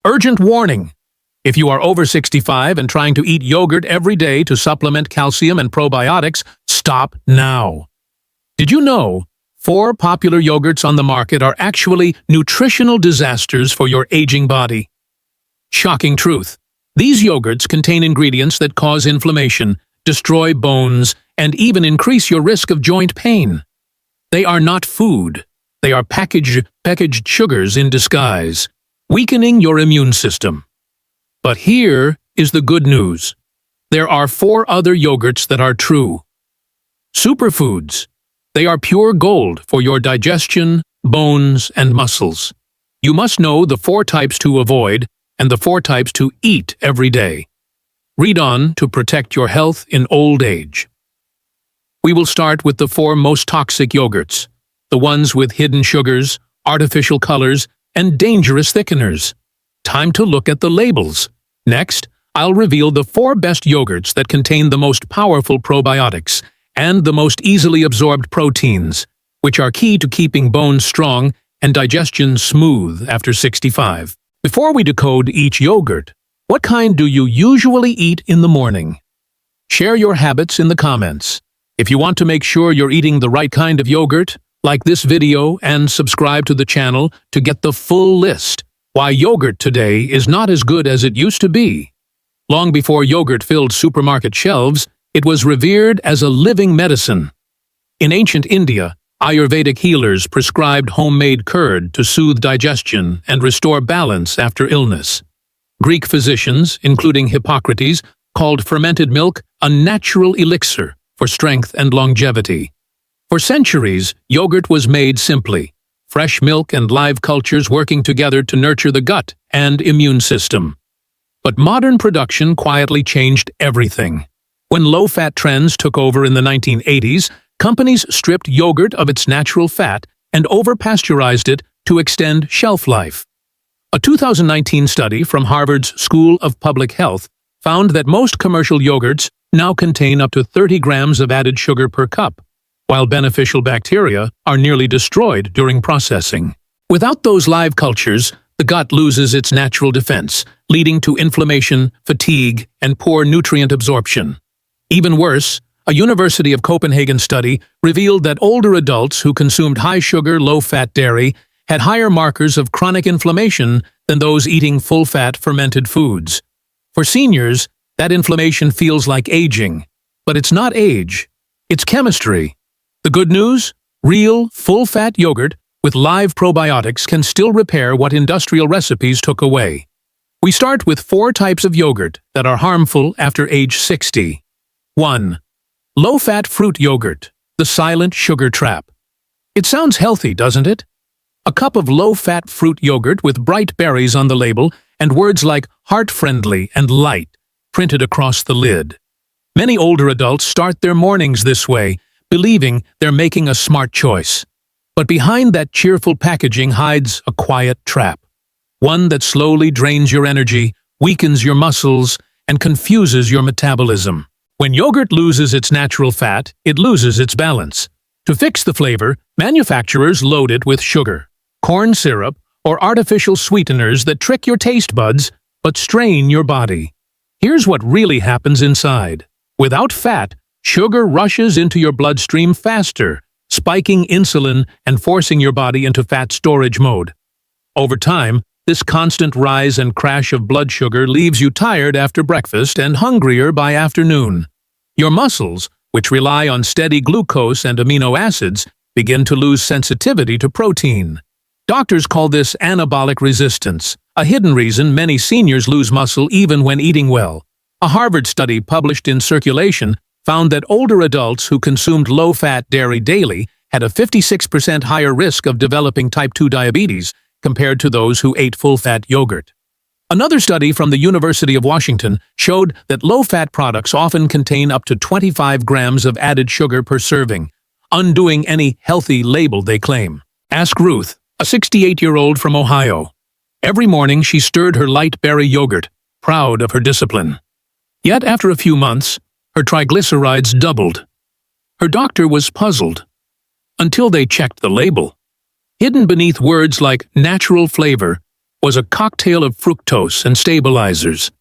Urgent warning! If you are over 65 and trying to eat yogurt every day to supplement calcium and probiotics, stop now. Did you know 4 popular yogurts on the market are actually nutritional disasters for your aging body? Shocking truth. These yogurts contain ingredients that cause inflammation, destroy bones, and even increase your risk of joint pain. They are not food. They are packaged sugars in disguise, weakening your immune system. But here is the good news. There are 4 other yogurts that are true. Superfoods. They are pure gold for your digestion, bones, and muscles. You must know the 4 types to avoid and the 4 types to eat every day. Read on to protect your health in old age. We will start with the 4 most toxic yogurts, the ones with hidden sugars, artificial colors, and dangerous thickeners. Time to look at the labels. Next, I'll reveal the 4 best yogurts that contain the most powerful probiotics and the most easily absorbed proteins, which are key to keeping bones strong and digestion smooth after 65. Before we decode each yogurt, what kind do you usually eat in the morning? Share your habits in the comments. If you want to make sure you're eating the right kind of yogurt, like this video and subscribe to the channel to get the full list. Why yogurt today is not as good as it used to be. Long before yogurt filled supermarket shelves, it was revered as a living medicine. In ancient India, Ayurvedic healers prescribed homemade curd to soothe digestion and restore balance after illness. Greek physicians, including Hippocrates, called fermented milk a natural elixir for strength and longevity. For centuries, yogurt was made simply, fresh milk and live cultures working together to nurture the gut and immune system. But modern production quietly changed everything. When low-fat trends took over in the 1980s, companies stripped yogurt of its natural fat and over-pasteurized it to extend shelf life. A 2019 study from Harvard's School of Public Health found that most commercial yogurts now contain up to 30 grams of added sugar per cup, while beneficial bacteria are nearly destroyed during processing. Without those live cultures, the gut loses its natural defense, leading to inflammation, fatigue, and poor nutrient absorption. Even worse, a University of Copenhagen study revealed that older adults who consumed high-sugar, low-fat dairy had higher markers of chronic inflammation than those eating full-fat fermented foods. For seniors, that inflammation feels like aging. But it's not age, it's chemistry. The good news? Real, full-fat yogurt with live probiotics can still repair what industrial recipes took away. We start with 4 types of yogurt that are harmful after age 60. 1. Low-fat fruit yogurt, the silent sugar trap. It sounds healthy, doesn't it? A cup of low-fat fruit yogurt with bright berries on the label and words like heart-friendly and light printed across the lid. Many older adults start their mornings this way, believing they're making a smart choice. But behind that cheerful packaging hides a quiet trap. One that slowly drains your energy, weakens your muscles, and confuses your metabolism. When yogurt loses its natural fat, it loses its balance. To fix the flavor, manufacturers load it with sugar, corn syrup, or artificial sweeteners that trick your taste buds but strain your body. Here's what really happens inside. Without fat, sugar rushes into your bloodstream faster, spiking insulin and forcing your body into fat storage mode. Over time, this constant rise and crash of blood sugar leaves you tired after breakfast and hungrier by afternoon. Your muscles, which rely on steady glucose and amino acids, begin to lose sensitivity to protein. Doctors call this anabolic resistance, a hidden reason many seniors lose muscle even when eating well. A Harvard study published in Circulation found that older adults who consumed low-fat dairy daily had a 56% higher risk of developing type 2 diabetes compared to those who ate full-fat yogurt. Another study from the University of Washington showed that low-fat products often contain up to 25 grams of added sugar per serving, undoing any healthy label they claim. Ask Ruth, a 68-year-old from Ohio. Every morning she stirred her light berry yogurt, proud of her discipline. Yet after a few months, her triglycerides doubled. Her doctor was puzzled, until they checked the label. Hidden beneath words like natural flavor, was a cocktail of fructose and stabilizers.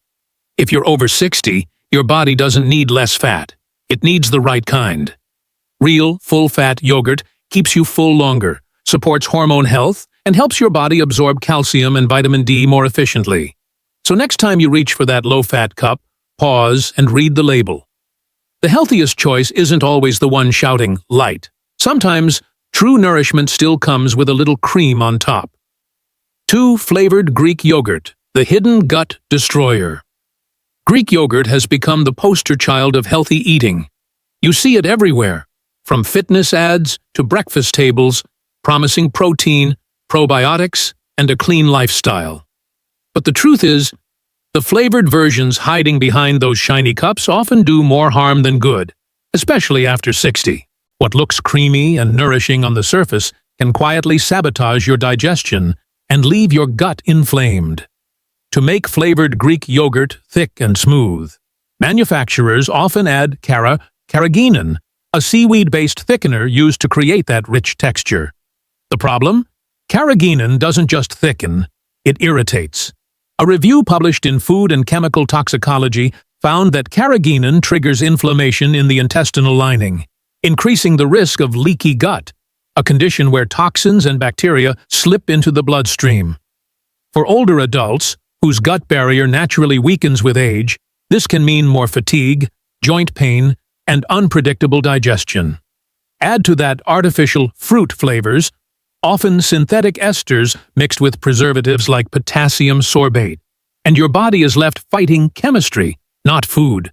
If you're over 60, your body doesn't need less fat. It needs the right kind. Real, full-fat yogurt keeps you full longer, supports hormone health, and helps your body absorb calcium and vitamin D more efficiently. So next time you reach for that low-fat cup, pause and read the label. The healthiest choice isn't always the one shouting light. Sometimes, true nourishment still comes with a little cream on top. 2. Flavored Greek yogurt, the hidden gut destroyer. Greek yogurt has become the poster child of healthy eating. You see it everywhere, from fitness ads to breakfast tables, promising protein, probiotics, and a clean lifestyle. But the truth is, the flavored versions hiding behind those shiny cups often do more harm than good, especially after 60. What looks creamy and nourishing on the surface can quietly sabotage your digestion and leave your gut inflamed. To make flavored Greek yogurt thick and smooth, manufacturers often add carrageenan, a seaweed-based thickener used to create that rich texture. The problem? Carrageenan doesn't just thicken, it irritates. A review published in Food and Chemical Toxicology found that carrageenan triggers inflammation in the intestinal lining, increasing the risk of leaky gut, a condition where toxins and bacteria slip into the bloodstream. For older adults, whose gut barrier naturally weakens with age, this can mean more fatigue, joint pain, and unpredictable digestion. Add to that artificial fruit flavors, often synthetic esters mixed with preservatives like potassium sorbate, and your body is left fighting chemistry, not food.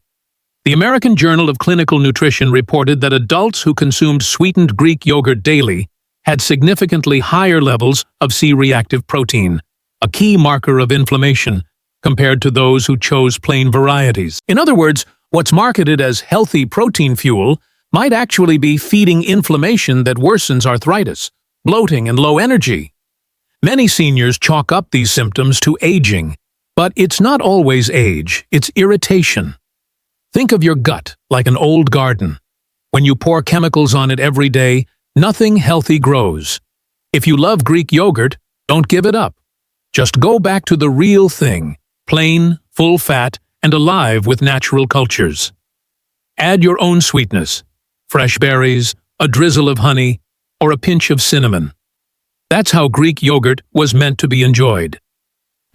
The American Journal of Clinical Nutrition reported that adults who consumed sweetened Greek yogurt daily had significantly higher levels of C-reactive protein, a key marker of inflammation, compared to those who chose plain varieties. In other words, what's marketed as healthy protein fuel might actually be feeding inflammation that worsens arthritis, bloating, and low energy. Many seniors chalk up these symptoms to aging, but it's not always age, it's irritation. Think of your gut like an old garden. When you pour chemicals on it every day, nothing healthy grows. If you love Greek yogurt, don't give it up. Just go back to the real thing, plain, full fat, and alive with natural cultures. Add your own sweetness, fresh berries, a drizzle of honey, or a pinch of cinnamon. That's how Greek yogurt was meant to be enjoyed.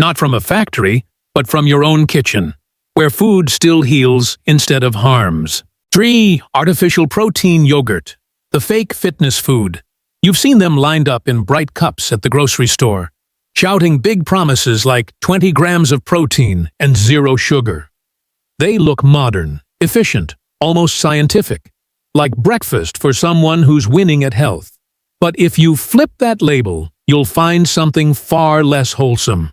Not from a factory, but from your own kitchen, where food still heals instead of harms. 3. Artificial protein yogurt, the fake fitness food. You've seen them lined up in bright cups at the grocery store, shouting big promises like 20 grams of protein and 0 sugar. They look modern, efficient, almost scientific, like breakfast for someone who's winning at health. But if you flip that label, you'll find something far less wholesome.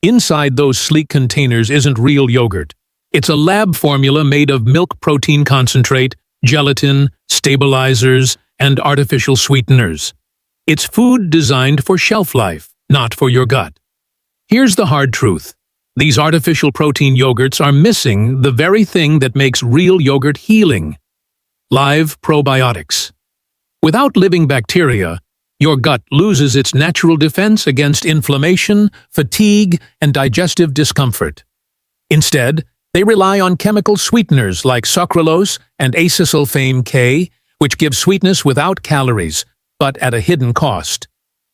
Inside those sleek containers isn't real yogurt. It's a lab formula made of milk protein concentrate, gelatin, stabilizers, and artificial sweeteners. It's food designed for shelf life, not for your gut. Here's the hard truth. These artificial protein yogurts are missing the very thing that makes real yogurt healing: live probiotics. Without living bacteria, your gut loses its natural defense against inflammation, fatigue, and digestive discomfort. Instead, they rely on chemical sweeteners like sucralose and acesulfame K, which give sweetness without calories, but at a hidden cost.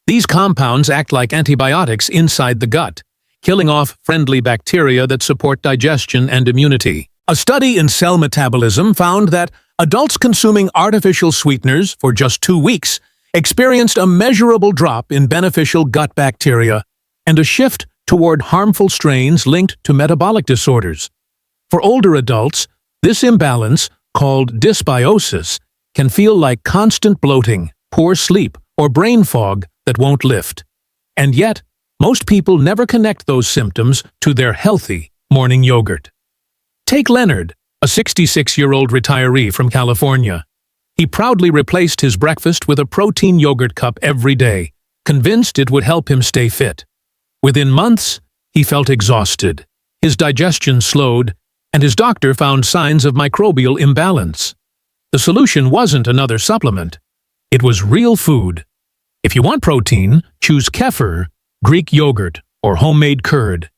These compounds act like antibiotics inside the gut, killing off friendly bacteria that support digestion and immunity. A study in Cell Metabolism found that adults consuming artificial sweeteners for just 2 weeks experienced a measurable drop in beneficial gut bacteria and a shift toward harmful strains linked to metabolic disorders. For older adults, this imbalance, called dysbiosis, can feel like constant bloating, poor sleep, or brain fog that won't lift. And yet, most people never connect those symptoms to their healthy morning yogurt. Take Leonard, a 66-year-old retiree from California. He proudly replaced his breakfast with a protein yogurt cup every day, convinced it would help him stay fit. Within months, he felt exhausted. His digestion slowed, and his doctor found signs of microbial imbalance. The solution wasn't another supplement. It was real food. If you want protein, choose kefir, Greek yogurt, or homemade curd.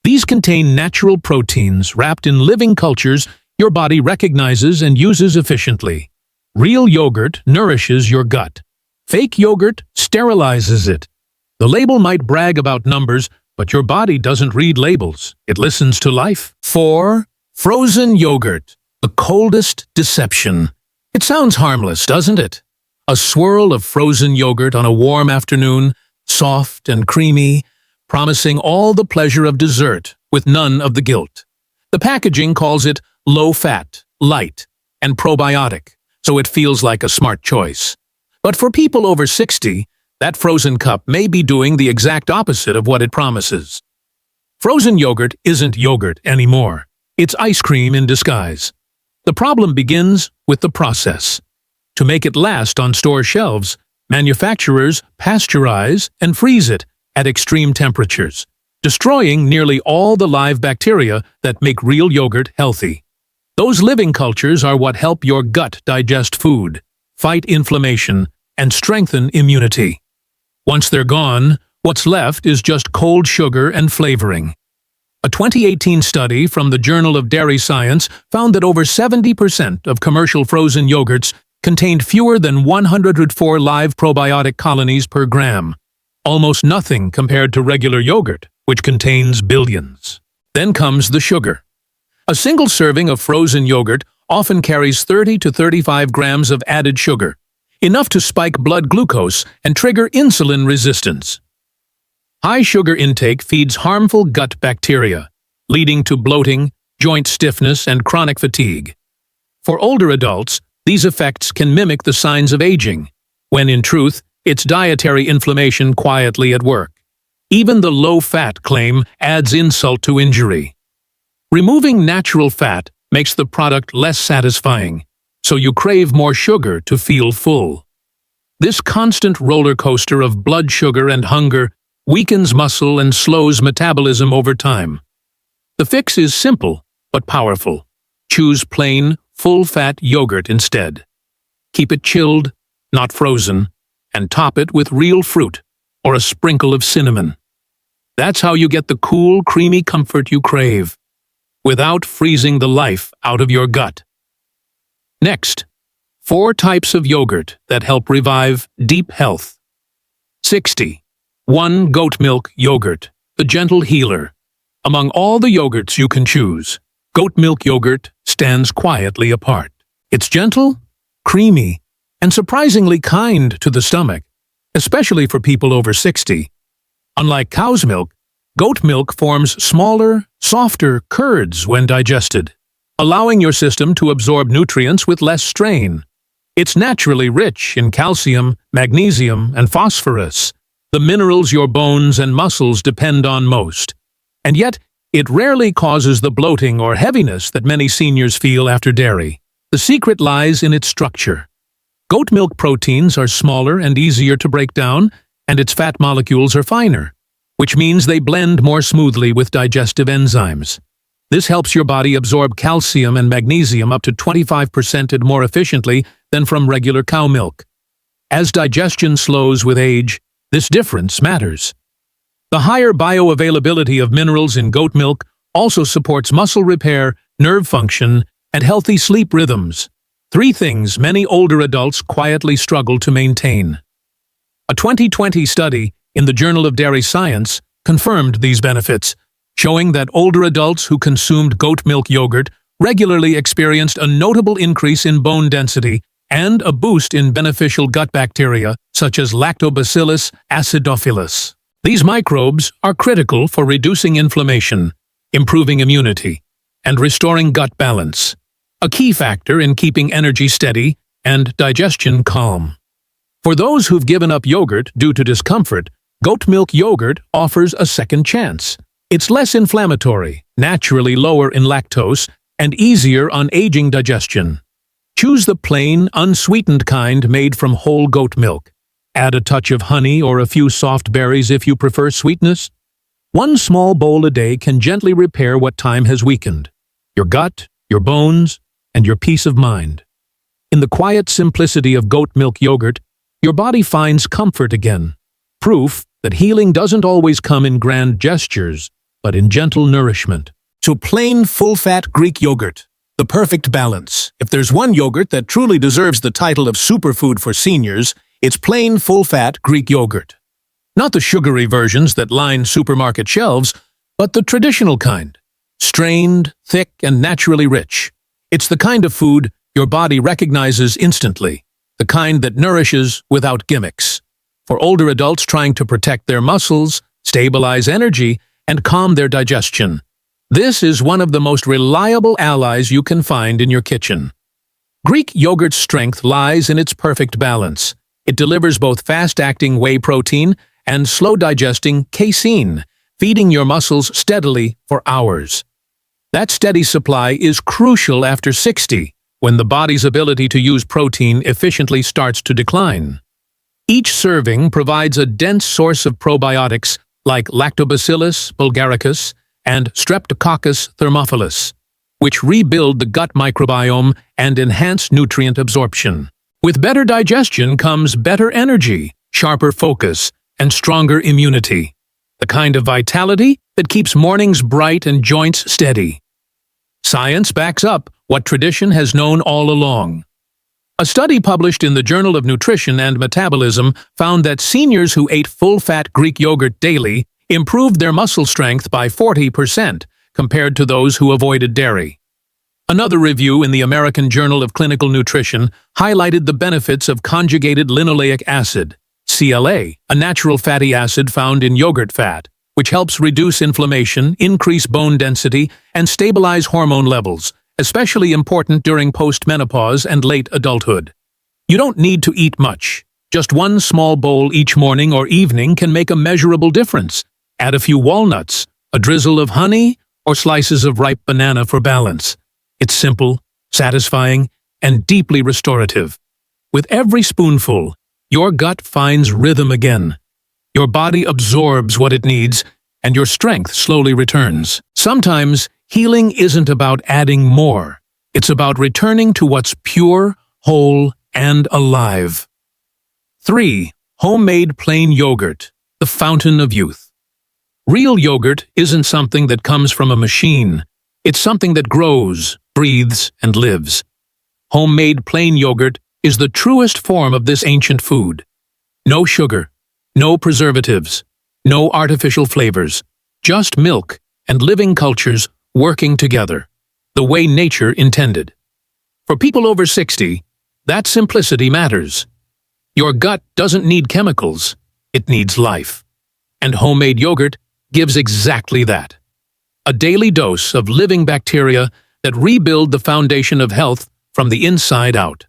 These contain natural proteins wrapped in living cultures your body recognizes and uses efficiently. Real yogurt nourishes your gut. Fake yogurt sterilizes it. The label might brag about numbers, but your body doesn't read labels. It listens to life. 4. Frozen yogurt, the coldest deception. It sounds harmless, doesn't it? A swirl of frozen yogurt on a warm afternoon, soft and creamy, promising all the pleasure of dessert with none of the guilt. The packaging calls it low-fat, light, and probiotic, so it feels like a smart choice. But for people over 60, that frozen cup may be doing the exact opposite of what it promises. Frozen yogurt isn't yogurt anymore. It's ice cream in disguise. The problem begins with the process. To make it last on store shelves, manufacturers pasteurize and freeze it at extreme temperatures, destroying nearly all the live bacteria that make real yogurt healthy. Those living cultures are what help your gut digest food, fight inflammation, and strengthen immunity. Once they're gone, what's left is just cold sugar and flavoring. A 2018 study from the Journal of Dairy Science found that over 70% of commercial frozen yogurts contained fewer than 104 live probiotic colonies per gram. Almost nothing compared to regular yogurt, which contains billions. Then comes the sugar. A single serving of frozen yogurt often carries 30 to 35 grams of added sugar, enough to spike blood glucose and trigger insulin resistance. High sugar intake feeds harmful gut bacteria, leading to bloating, joint stiffness, and chronic fatigue. For older adults, these effects can mimic the signs of aging, when in truth, it's dietary inflammation quietly at work. Even the low-fat claim adds insult to injury. Removing natural fat makes the product less satisfying, so you crave more sugar to feel full. This constant roller coaster of blood sugar and hunger weakens muscle and slows metabolism over time. The fix is simple but powerful. Choose plain, full-fat yogurt instead. Keep it chilled, not frozen, and top it with real fruit or a sprinkle of cinnamon. That's how you get the cool, creamy comfort you crave, without freezing the life out of your gut. Next, 4 types of yogurt that help revive deep health. 60. 1 goat milk yogurt, the gentle healer. Among all the yogurts you can choose, goat milk yogurt stands quietly apart. It's gentle, creamy, and surprisingly kind to the stomach, especially for people over 60. Unlike cow's milk, goat milk forms smaller, softer curds when digested, allowing your system to absorb nutrients with less strain. It's naturally rich in calcium, magnesium, and phosphorus, the minerals your bones and muscles depend on most. And yet, it rarely causes the bloating or heaviness that many seniors feel after dairy. The secret lies in its structure. Goat milk proteins are smaller and easier to break down, and its fat molecules are finer, which means they blend more smoothly with digestive enzymes. This helps your body absorb calcium and magnesium up to 25% and more efficiently than from regular cow milk. As digestion slows with age, this difference matters. The higher bioavailability of minerals in goat milk also supports muscle repair, nerve function, and healthy sleep rhythms. 3 things many older adults quietly struggle to maintain. A 2020 study in the Journal of Dairy Science confirmed these benefits, showing that older adults who consumed goat milk yogurt regularly experienced a notable increase in bone density and a boost in beneficial gut bacteria such as Lactobacillus acidophilus. These microbes are critical for reducing inflammation, improving immunity, and restoring gut balance, a key factor in keeping energy steady and digestion calm. For those who've given up yogurt due to discomfort, goat milk yogurt offers a second chance. It's less inflammatory, naturally lower in lactose, and easier on aging digestion. Choose the plain, unsweetened kind made from whole goat milk. Add a touch of honey or a few soft berries if you prefer sweetness. 1 small bowl a day can gently repair what time has weakened: your gut, your bones, and your peace of mind. In the quiet simplicity of goat milk yogurt, your body finds comfort again, proof that healing doesn't always come in grand gestures, but in gentle nourishment. So plain, full-fat Greek yogurt, the perfect balance. If there's one yogurt that truly deserves the title of superfood for seniors, it's plain, full-fat Greek yogurt. Not the sugary versions that line supermarket shelves, but the traditional kind. Strained, thick, and naturally rich. It's the kind of food your body recognizes instantly, the kind that nourishes without gimmicks. For older adults trying to protect their muscles, stabilize energy, and calm their digestion, this is one of the most reliable allies you can find in your kitchen. Greek yogurt's strength lies in its perfect balance. It delivers both fast-acting whey protein and slow-digesting casein, feeding your muscles steadily for hours. That steady supply is crucial after 60, when the body's ability to use protein efficiently starts to decline. Each serving provides a dense source of probiotics like Lactobacillus bulgaricus and Streptococcus thermophilus, which rebuild the gut microbiome and enhance nutrient absorption. With better digestion comes better energy, sharper focus, and stronger immunity, the kind of vitality that keeps mornings bright and joints steady. Science backs up what tradition has known all along. A study published in the Journal of Nutrition and Metabolism found that seniors who ate full-fat Greek yogurt daily improved their muscle strength by 40% compared to those who avoided dairy. Another review in the American Journal of Clinical Nutrition highlighted the benefits of conjugated linoleic acid, CLA, a natural fatty acid found in yogurt fat, which helps reduce inflammation, increase bone density, and stabilize hormone levels, especially important during postmenopause and late adulthood. You don't need to eat much. Just one small bowl each morning or evening can make a measurable difference. Add a few walnuts, a drizzle of honey, or slices of ripe banana for balance. It's simple, satisfying, and deeply restorative. With every spoonful, your gut finds rhythm again. Your body absorbs what it needs, and your strength slowly returns. Sometimes, healing isn't about adding more. It's about returning to what's pure, whole, and alive. 3. Homemade plain yogurt, the fountain of youth. Real yogurt isn't something that comes from a machine. It's something that grows, breathes, and lives. Homemade plain yogurt is the truest form of this ancient food. No sugar, no preservatives, no artificial flavors, just milk and living cultures working together, the way nature intended. For people over 60, that simplicity matters. Your gut doesn't need chemicals, it needs life. And homemade yogurt gives exactly that. A daily dose of living bacteria that rebuild the foundation of health from the inside out.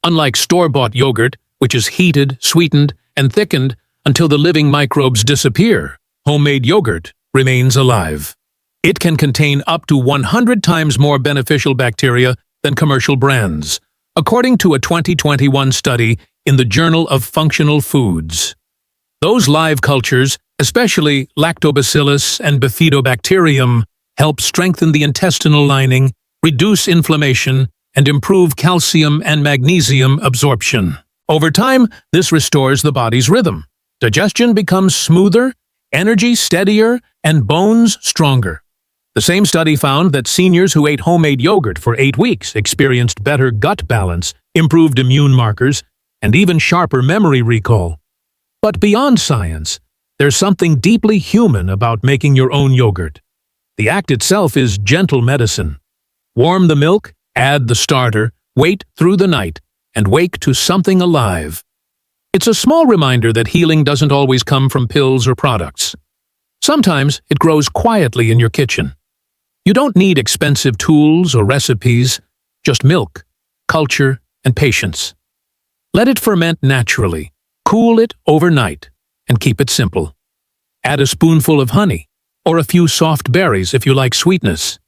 Unlike store-bought yogurt, which is heated, sweetened, and thickened until the living microbes disappear, homemade yogurt remains alive. It can contain up to 100 times more beneficial bacteria than commercial brands, according to a 2021 study in the Journal of Functional Foods. Those live cultures, especially Lactobacillus and Bifidobacterium, help strengthen the intestinal lining, reduce inflammation, and improve calcium and magnesium absorption. Over time, this restores the body's rhythm. Digestion becomes smoother, energy steadier, and bones stronger. The same study found that seniors who ate homemade yogurt for 8 weeks experienced better gut balance, improved immune markers, and even sharper memory recall. But beyond science, there's something deeply human about making your own yogurt. The act itself is gentle medicine. Warm the milk, add the starter, wait through the night, and wake to something alive. It's a small reminder that healing doesn't always come from pills or products. Sometimes it grows quietly in your kitchen. You don't need expensive tools or recipes, just milk, culture, and patience. Let it ferment naturally, cool it overnight, and keep it simple. Add a spoonful of honey, or a few soft berries if you like sweetness.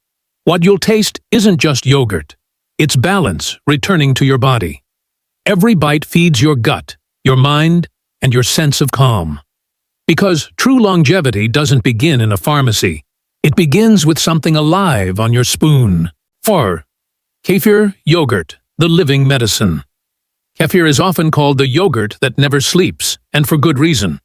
What you'll taste isn't just yogurt. It's balance returning to your body. Every bite feeds your gut, your mind, and your sense of calm. Because true longevity doesn't begin in a pharmacy. It begins with something alive on your spoon. 4. Kefir yogurt, the living medicine. Kefir is often called the yogurt that never sleeps, and for good reason.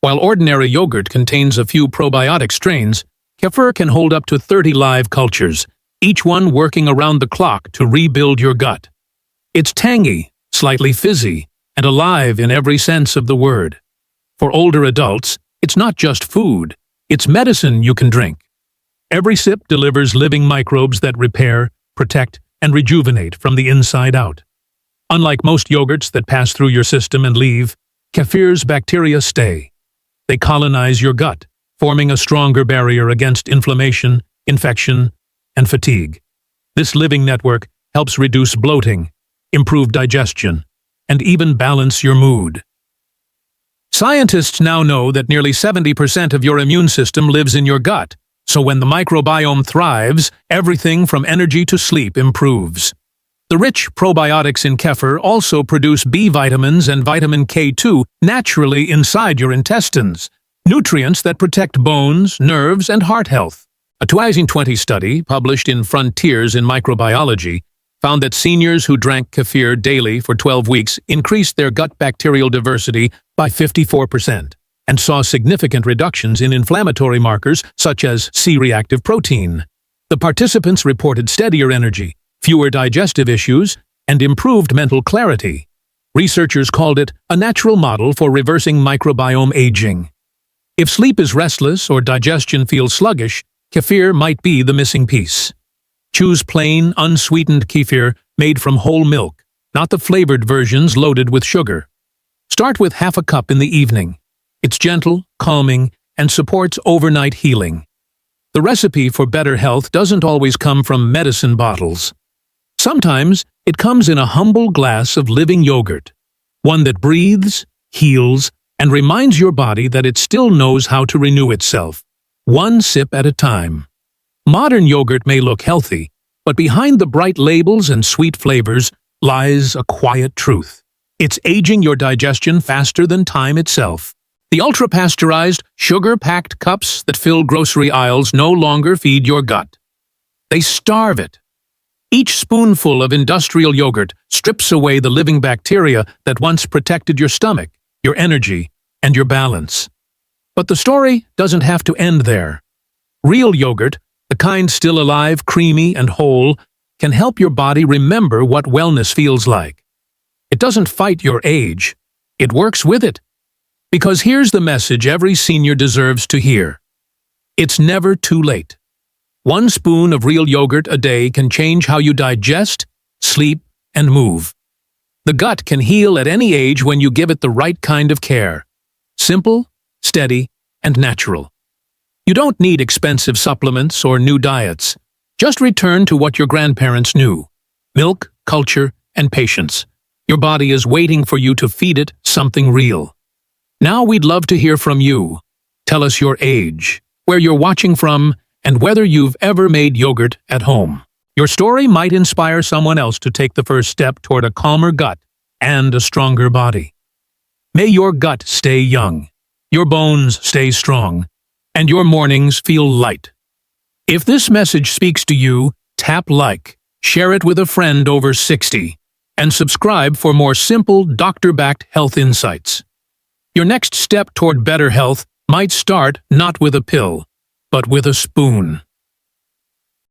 While ordinary yogurt contains a few probiotic strains, kefir can hold up to 30 live cultures, each one working around the clock to rebuild your gut. It's tangy, slightly fizzy, and alive in every sense of the word. For older adults, it's not just food, it's medicine you can drink. Every sip delivers living microbes that repair, protect, and rejuvenate from the inside out. Unlike most yogurts that pass through your system and leave, kefir's bacteria stay. They colonize your gut, forming a stronger barrier against inflammation, infection, and fatigue. This living network helps reduce bloating, improve digestion, and even balance your mood. Scientists now know that nearly 70% of your immune system lives in your gut, so when the microbiome thrives, everything from energy to sleep improves. The rich probiotics in kefir also produce B vitamins and vitamin K2 naturally inside your intestines, nutrients that protect bones, nerves, and heart health. A 2020 study, published in Frontiers in Microbiology, found that seniors who drank kefir daily for 12 weeks increased their gut bacterial diversity by 54% and saw significant reductions in inflammatory markers such as C-reactive protein. The participants reported steadier energy, fewer digestive issues, and improved mental clarity. Researchers called it a natural model for reversing microbiome aging. If sleep is restless or digestion feels sluggish, kefir might be the missing piece. Choose plain, unsweetened kefir made from whole milk, not the flavored versions loaded with sugar. Start with half a cup in the evening. It's gentle, calming, and supports overnight healing. The recipe for better health doesn't always come from medicine bottles. Sometimes it comes in a humble glass of living yogurt, one that breathes, heals, and reminds your body that it still knows how to renew itself, one sip at a time. Modern yogurt may look healthy, but behind the bright labels and sweet flavors lies a quiet truth. It's aging your digestion faster than time itself. The ultra-pasteurized, sugar-packed cups that fill grocery aisles no longer feed your gut. They starve it. Each spoonful of industrial yogurt strips away the living bacteria that once protected your stomach, your energy, and your balance. But the story doesn't have to end there. Real yogurt, the kind still alive, creamy, and whole, can help your body remember what wellness feels like. It doesn't fight your age. It works with it. Because here's the message every senior deserves to hear. It's never too late. One spoon of real yogurt a day can change how you digest, sleep, and move. The gut can heal at any age when you give it the right kind of care. Simple, steady, and natural. You don't need expensive supplements or new diets. Just return to what your grandparents knew: milk, culture, and patience. Your body is waiting for you to feed it something real. Now we'd love to hear from you. Tell us your age, where you're watching from, and whether you've ever made yogurt at home. Your story might inspire someone else to take the first step toward a calmer gut and a stronger body. May your gut stay young, your bones stay strong, and your mornings feel light. If this message speaks to you, tap like, share it with a friend over 60, and subscribe for more simple, doctor-backed health insights. Your next step toward better health might start not with a pill, but with a spoon.